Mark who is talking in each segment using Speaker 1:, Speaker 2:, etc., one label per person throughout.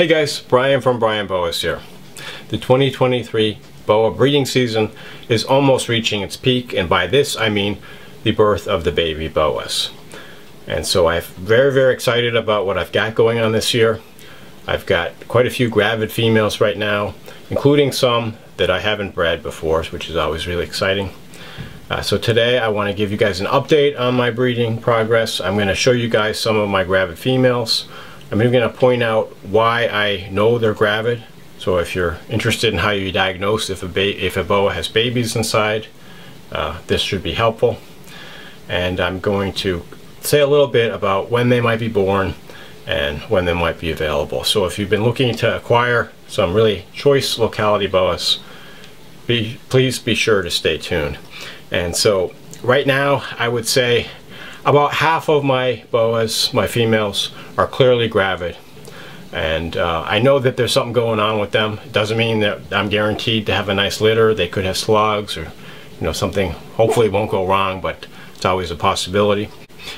Speaker 1: Hey guys, Brian from Boas here. The 2023 Boa breeding season is almost reaching its peak, and by this I mean the birth of the baby Boas. And so I'm very excited about what I've got going on this year. I've got quite a few gravid females right now, including some that I haven't bred before, which is always really exciting. So today I want to give you guys an update on my breeding progress. I'm going to show you guys some of my gravid females. I'm even going to point out why I know they're gravid. So if you're interested in how you diagnose if a boa has babies inside, this should be helpful. And I'm going to say a little bit about when they might be born and when they might be available. So if you've been looking to acquire some really choice locality boas, please be sure to stay tuned. And so right now I would say about half of my boas, my females, are clearly gravid. And I know that there's something going on with them. It doesn't mean that I'm guaranteed to have a nice litter. They could have slugs or something hopefully won't go wrong, but it's always a possibility.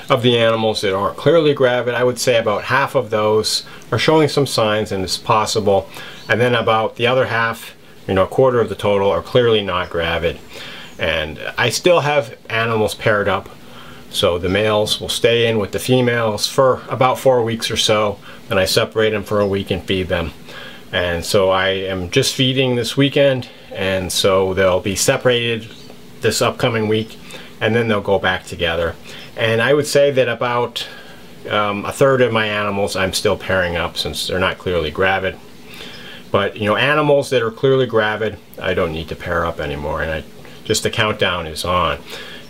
Speaker 1: Of the animals that are clearly gravid, I would say about half of those are showing some signs and it's possible. And then about the other half, a quarter of the total, are clearly not gravid. And I still have animals paired up. So the males will stay in with the females for about 4 weeks or so. Then I separate them for a week and feed them. And so I am just feeding this weekend. And so they'll be separated this upcoming week. And then they'll go back together. And I would say that about a third of my animals I'm still pairing up since they're not clearly gravid. But animals that are clearly gravid, I don't need to pair up anymore, and just the countdown is on.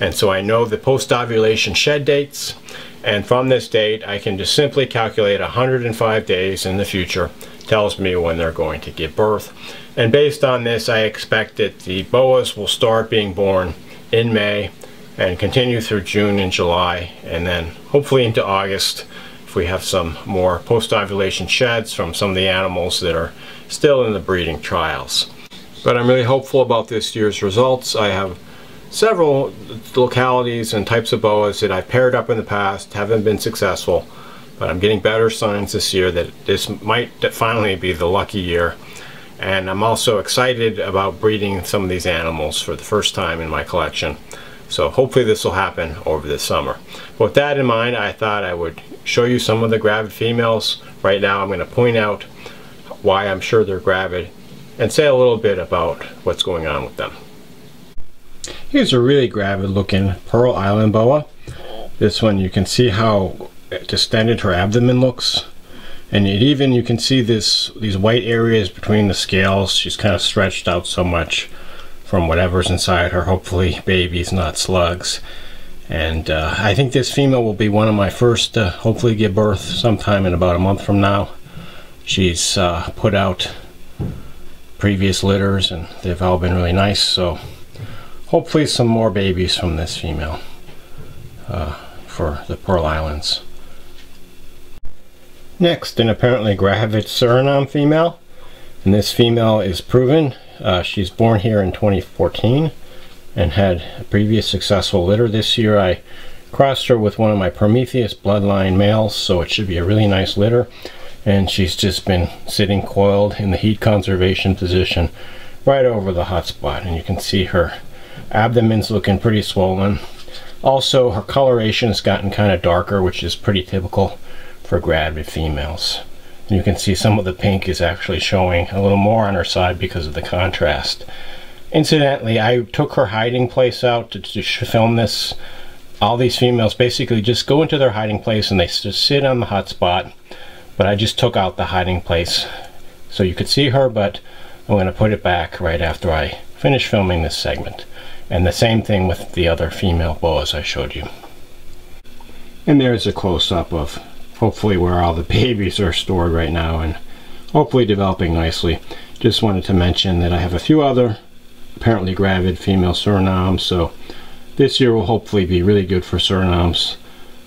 Speaker 1: And so I know the post-ovulation shed dates, and from this date I can just simply calculate 105 days in the future. Tells me when they're going to give birth. And based on this, I expect that the boas will start being born in May and continue through June and July, and then hopefully into August if we have some more post-ovulation sheds from some of the animals that are still in the breeding trials. But I'm really hopeful about this year's results. I have several localities and types of boas that I've paired up in the past, haven't been successful, but I'm getting better signs this year that this might finally be the lucky year. And I'm also excited about breeding some of these animals for the first time in my collection. So hopefully this will happen over the summer. With that in mind, I thought I would show you some of the gravid females. Right now I'm going to point out why I'm sure they're gravid and say a little bit about what's going on with them. Here's a really gravid looking Pearl Island Boa. This one, you can see how distended her abdomen looks. And you can see these white areas between the scales. She's kind of stretched out so much from whatever's inside her, hopefully babies, not slugs. And I think this female will be one of my first to hopefully give birth sometime in about a month from now. She's put out previous litters and they've all been really nice, so hopefully some more babies from this female for the Pearl Islands. Next, an apparently gravid Suriname female, and this female is proven. She's born here in 2014 and had a previous successful litter. This year I crossed her with one of my Prometheus bloodline males, so it should be a really nice litter. And she's just been sitting coiled in the heat conservation position right over the hot spot, and you can see her abdomen's looking pretty swollen. Also, her coloration has gotten kind of darker, which is pretty typical for gravid females. And you can see some of the pink is actually showing a little more on her side because of the contrast. Incidentally, I took her hiding place out to film this. All these females basically just go into their hiding place and they just sit on the hot spot. But I just took out the hiding place so you could see her, but I'm going to put it back right after I finish filming this segment. And the same thing with the other female boas I showed you. And there's a close-up of hopefully where all the babies are stored right now and hopefully developing nicely. Just wanted to mention that I have a few other apparently gravid female Surinames, so this year will hopefully be really good for Surinames.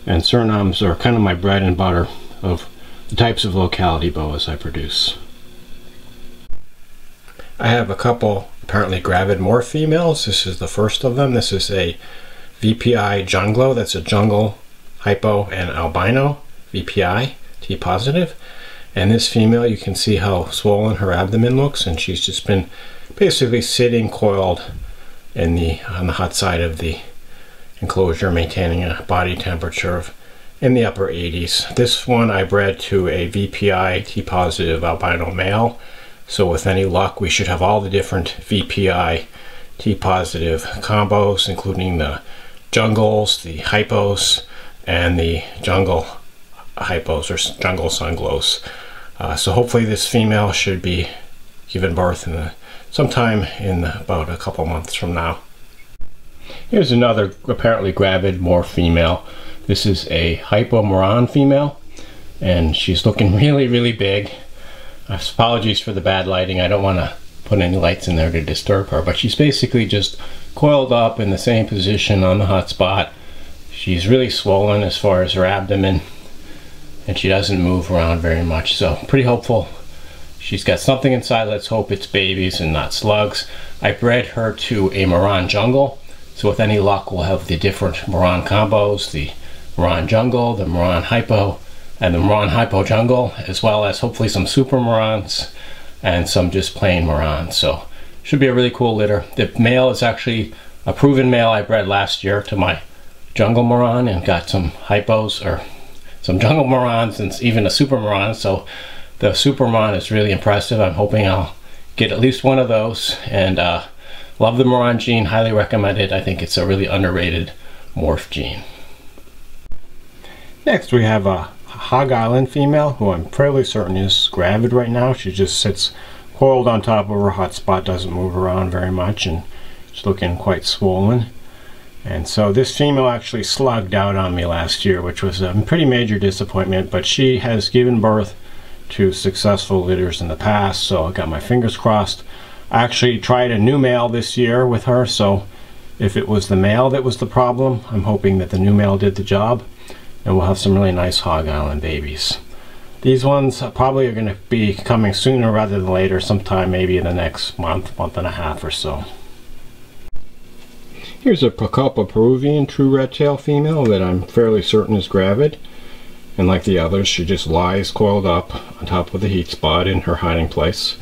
Speaker 1: And Surinames are kind of my bread and butter of the types of locality boas I produce. I have a couple apparently gravid morph females. This is the first of them. This is a VPI Junglow. That's a jungle, hypo, and albino VPI, T positive. And this female, you can see how swollen her abdomen looks, and she's just been basically sitting coiled on the hot side of the enclosure, maintaining a body temperature of in the upper 80s. This one I bred to a VPI T positive albino male, so with any luck we should have all the different VPI T positive combos, including the jungles, the hypos, and the jungle hypos or jungle sunglows. So hopefully this female should be giving birth sometime in about a couple months from now. Here's another apparently gravid morph female. This is a Hypo Marron female, and she's looking really big. Apologies for the bad lighting. I don't want to put any lights in there to disturb her, but she's basically just coiled up in the same position on the hot spot. She's really swollen as far as her abdomen, and she doesn't move around very much, so pretty hopeful she's got something inside. Let's hope it's babies and not slugs. I bred her to a Marron jungle, so with any luck we'll have the different Marron combos, the Marron jungle, the Marron hypo, and the Marron hypo jungle, as well as hopefully some super Marrons and some just plain Marrons. So should be a really cool litter. The male is actually a proven male I bred last year to my jungle Marron and got some hypos, or some jungle Marrons, and even a super Marron. So the super Marron is really impressive. I'm hoping I'll get at least one of those, and love the Marron gene, highly recommend it. I think it's a really underrated morph gene. Next we have a Hog Island female who I'm fairly certain is gravid right now. She just sits coiled on top of her hot spot, doesn't move around very much, and she's looking quite swollen. And so this female actually slugged out on me last year, which was a pretty major disappointment, but she has given birth to successful litters in the past, so I got my fingers crossed. I actually tried a new male this year with her, so if it was the male that was the problem, I'm hoping that the new male did the job, and we'll have some really nice Hog Island babies. These ones probably are going to be coming sooner rather than later, sometime maybe in the next month and a half or so. Here's a Pucallpa Peruvian true red tail female that I'm fairly certain is gravid, and like the others, she just lies coiled up on top of the heat spot in her hiding place,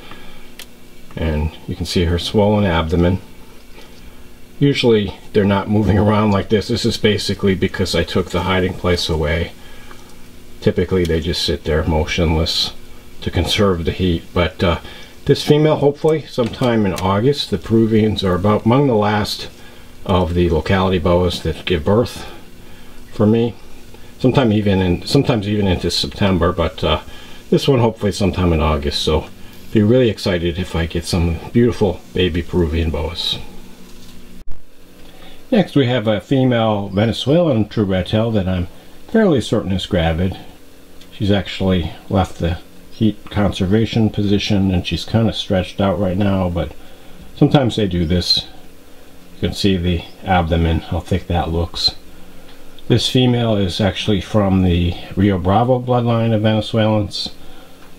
Speaker 1: and you can see her swollen abdomen. Usually they're not moving around like this. This is basically because I took the hiding place away. Typically they just sit there motionless to conserve the heat, but this female, hopefully sometime in August. The Peruvians are about among the last of the locality boas that give birth for me. Sometimes even into September, but this one hopefully sometime in August. So be really excited if I get some beautiful baby Peruvian boas. Next we have a female Venezuelan true red tail that I'm fairly certain is gravid. She's actually left the heat conservation position and she's kind of stretched out right now, but sometimes they do this. You can see the abdomen, how thick that looks. This female is actually from the Rio Bravo bloodline of Venezuelans,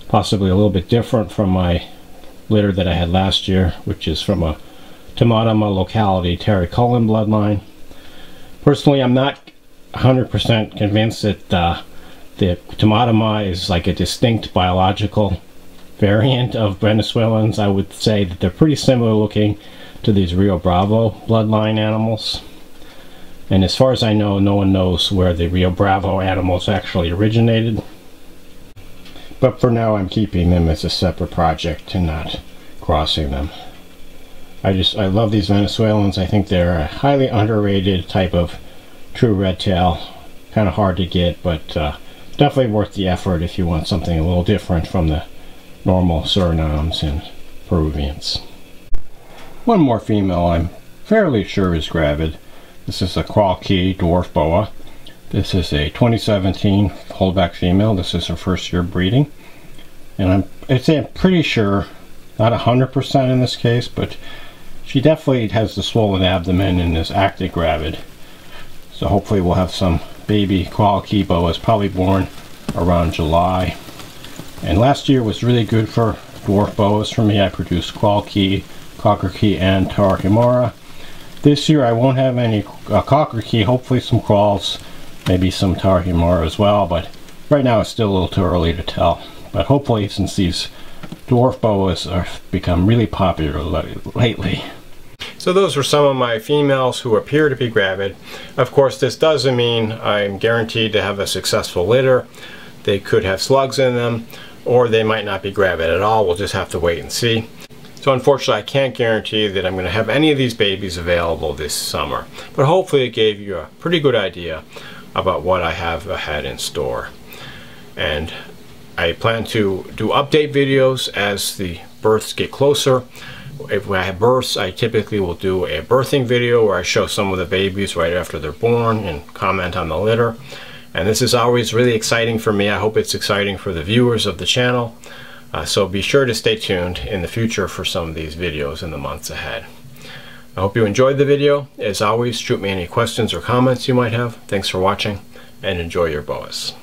Speaker 1: possibly a little bit different from my litter that I had last year, which is from a Tamatama locality Terry Cullen bloodline. Personally, I'm not 100% convinced that the Tamatama is like a distinct biological variant of Venezuelans. I would say that they're pretty similar looking to these Rio Bravo bloodline animals. And as far as I know, no one knows where the Rio Bravo animals actually originated. But for now, I'm keeping them as a separate project and not crossing them. I love these Venezuelans. I think they're a highly underrated type of true red tail. Kind of hard to get, but definitely worth the effort if you want something a little different from the normal Surinames and Peruvians. One more female I'm fairly sure is gravid. This is a Cay dwarf boa. This is a 2017 holdback female. This is her first year breeding, and I'd say I'm pretty sure, not 100% in this case, but she definitely has the swollen abdomen and is active gravid. So hopefully we'll have some baby Cay Boas, probably born around July. And last year was really good for dwarf boas for me. I produced Cay, Cocker Key, and Tarahumara. This year I won't have any Cocker Key, hopefully some crawls, maybe some Tarahumara as well, but right now it's still a little too early to tell.
Speaker 2: But hopefully, since these dwarf boas have become really popular lately.
Speaker 1: So those were some of my females who appear to be gravid. Of course, this doesn't mean I'm guaranteed to have a successful litter. They could have slugs in them, or they might not be gravid at all. We'll just have to wait and see. So unfortunately, I can't guarantee that I'm going to have any of these babies available this summer. But hopefully it gave you a pretty good idea about what I have ahead in store. And I plan to do update videos as the births get closer. If I have births, I typically will do a birthing video where I show some of the babies right after they're born and comment on the litter. And this is always really exciting for me. I hope it's exciting for the viewers of the channel. So be sure to stay tuned in the future for some of these videos in the months ahead. I hope you enjoyed the video. As always, shoot me any questions or comments you might have. Thanks for watching, and enjoy your boas.